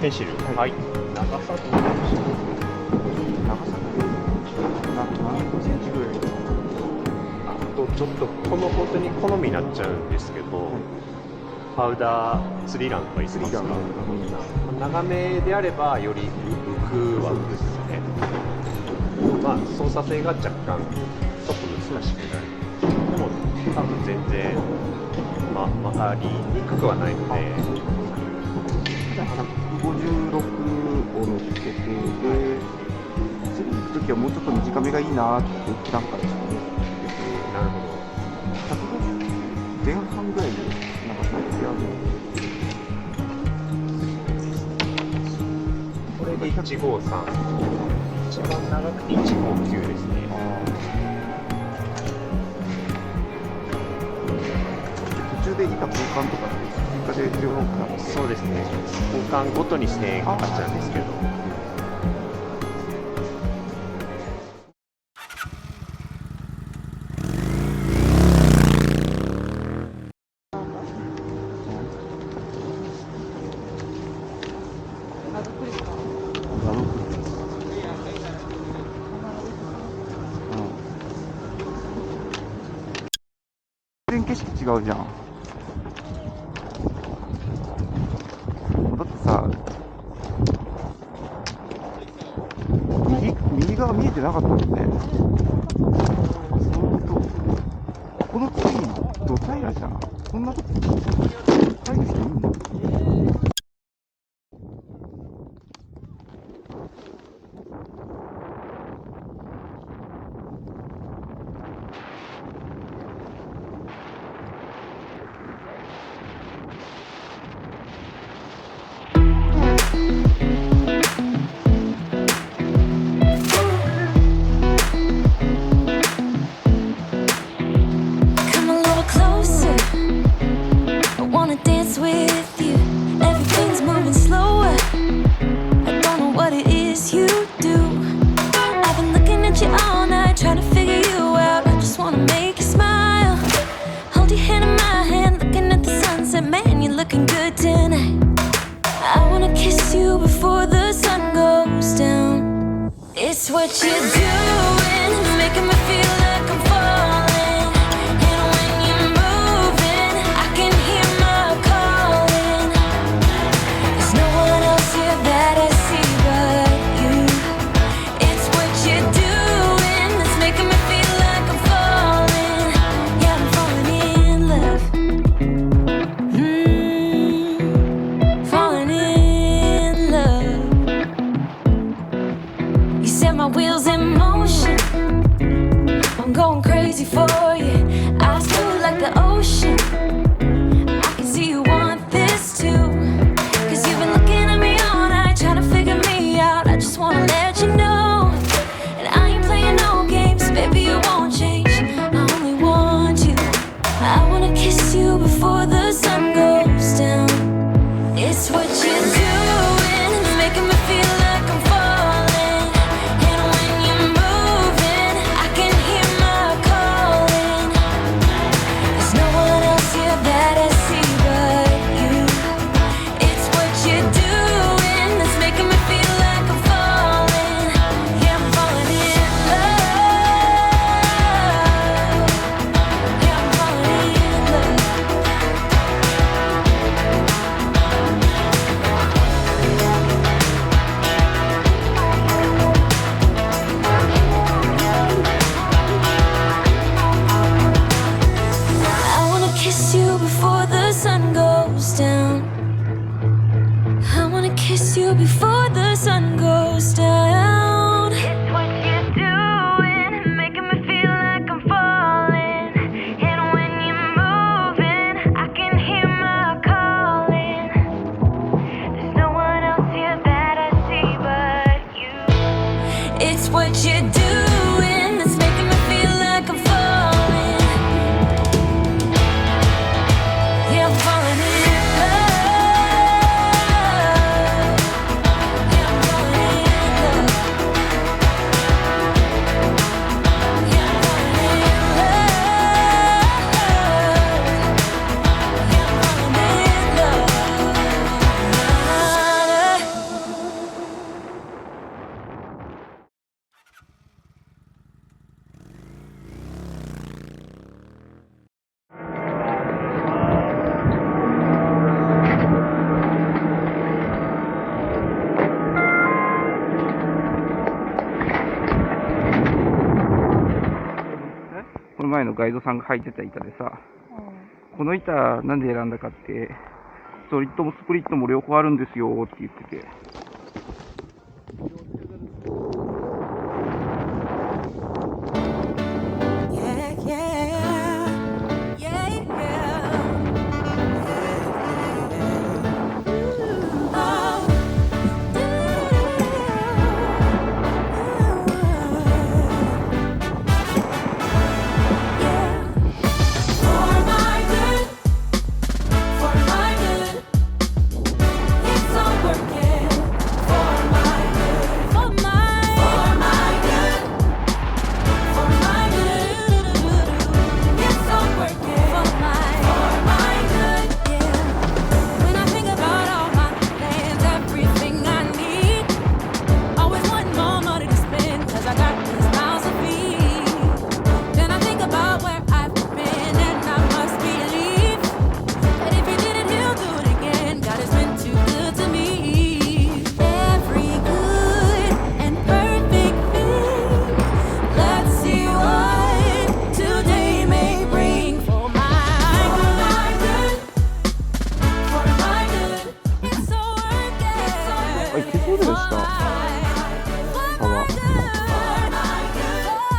ペンシル。はい。長さどうでしょう。長さ何センチぐらい？ちょっと本当に好みになっちゃうんですけど、パウダースリランとかいいですか？長めであればより浮くは浮くですね。まあ操作性が若干ちょっと難しくなる。でも多分全然曲がりにくくはないので。156を乗っけて、次に行くときはもうちょっと短めがいいなって普段からちょっと思ってて、なるほど。150前半ぐらいでなんか最低これで153、一番長くて159ですね。途中で板交換とかって追加で必要なのかな？そうですね。交換ごとに1000円かかっちゃうんですけど。全然景色違うじゃん。だってさ、右側見えてなかったもんね。この次ド平らじゃん。こんなとこ入る人いんの？Looking good tonight. I wanna kiss you before the sun goes down. It's what you're doing, it's making me feel like I'm falling. And when you're moving, I can hear my calling. There's no one else here that I see but you. It's what you're doing, it's making me feel like I'm falling. Yeah, I'm falling in love. My wheels in motion, I'm going crazy for you. Eyes blue like the ocean, I can see you want this too. Cause you've been looking at me all night, trying to figure me out. I just wanna let you know, and I ain't playing no games, baby, you won't change. I only want you. I wanna kiss you before the sun goes down. It's what you're doing, it's making me feel like I'm falling. のガイドさんが履いてた板でさ、この板なんで選んだかって、ストリットもスプリットも両方あるんですよって言ってて。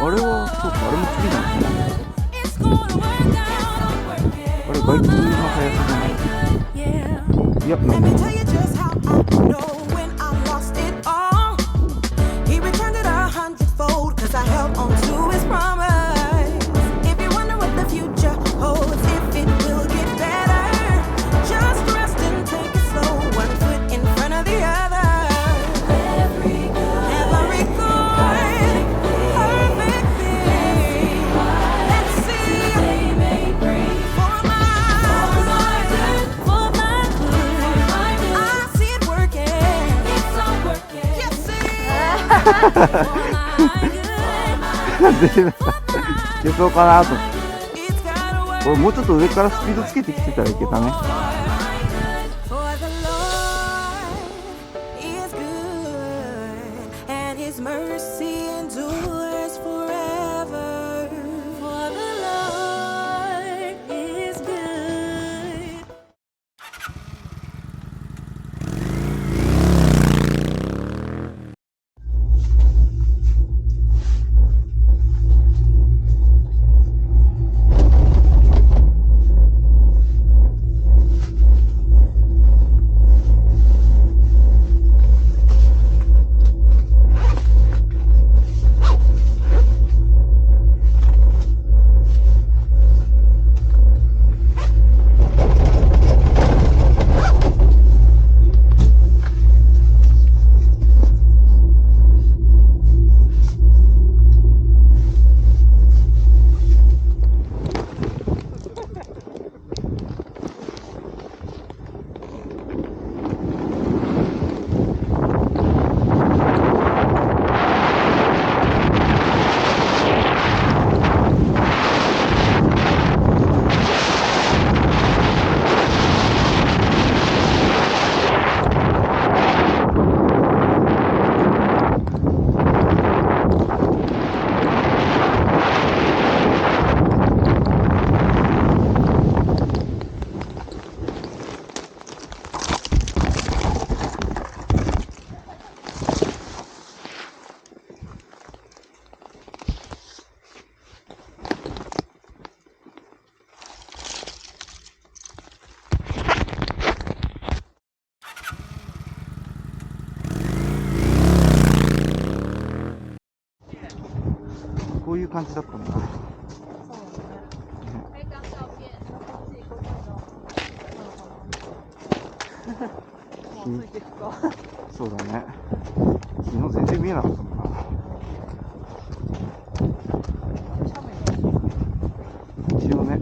あれは、そうか、あれも次なんだね。あれ、外国の速さじゃない。いや、なんだ。消そうかなと思って。これもうちょっと上からスピードつけてきてたらいけたね。こういう感じだったんだ。そうだね。昨日全然見えなかったもんな。一応ね。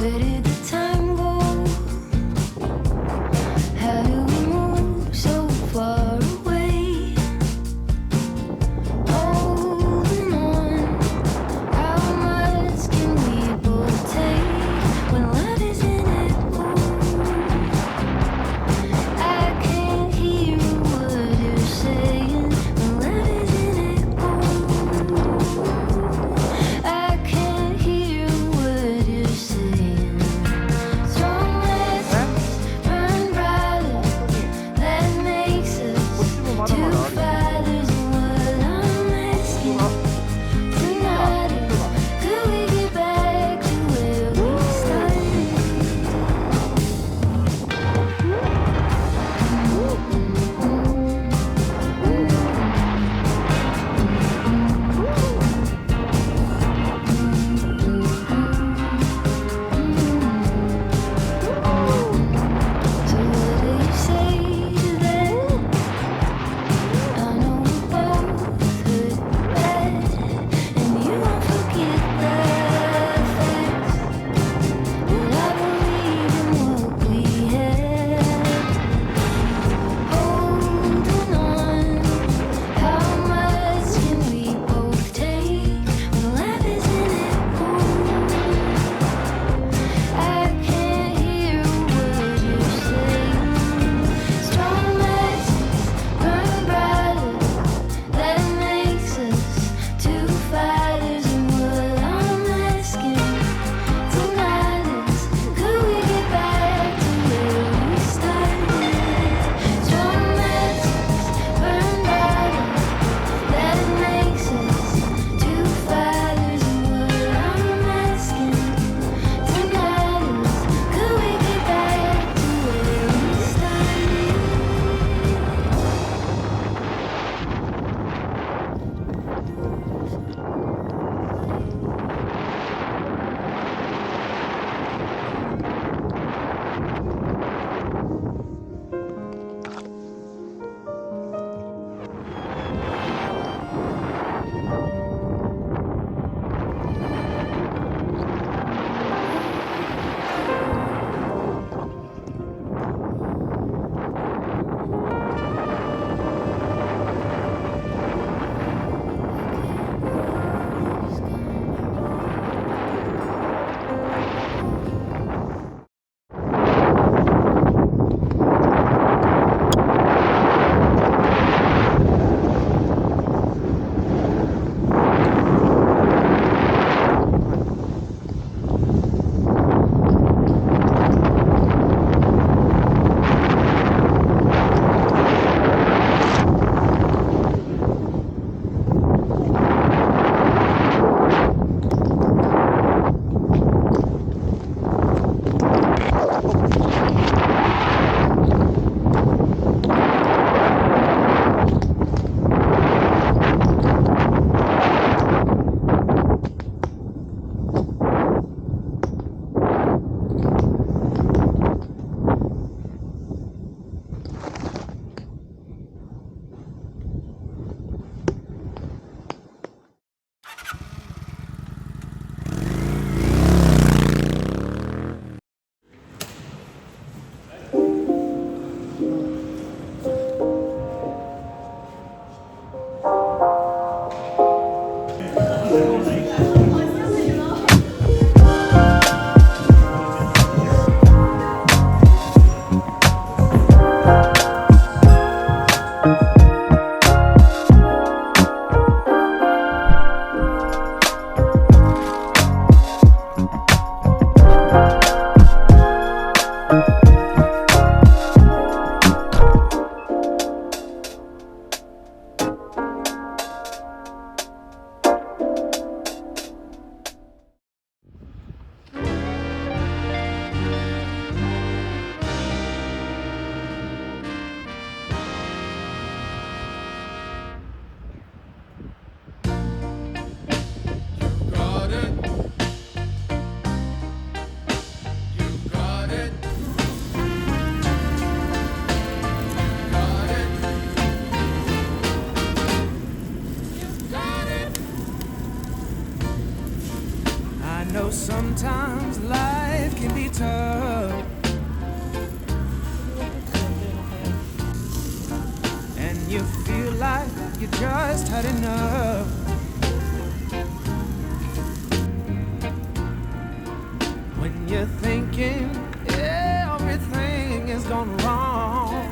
Where did the time go? How do we move so far away? Holding on, how much can we both take when love is in it? I can't hear what you're saying when love is in it. I can't hear what you're saying. Sometimes life can be tough, and you feel like you just had enough. When you're thinking everything is gone wrong,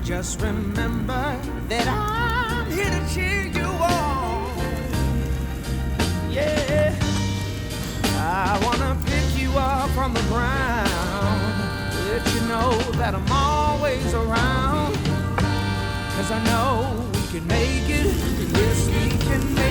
just remember that I'm here to cheer you on. Yeah, I wanna pick you up from the ground, let you know that I'm always around. 'Cause I know we can make it, yes we can make it.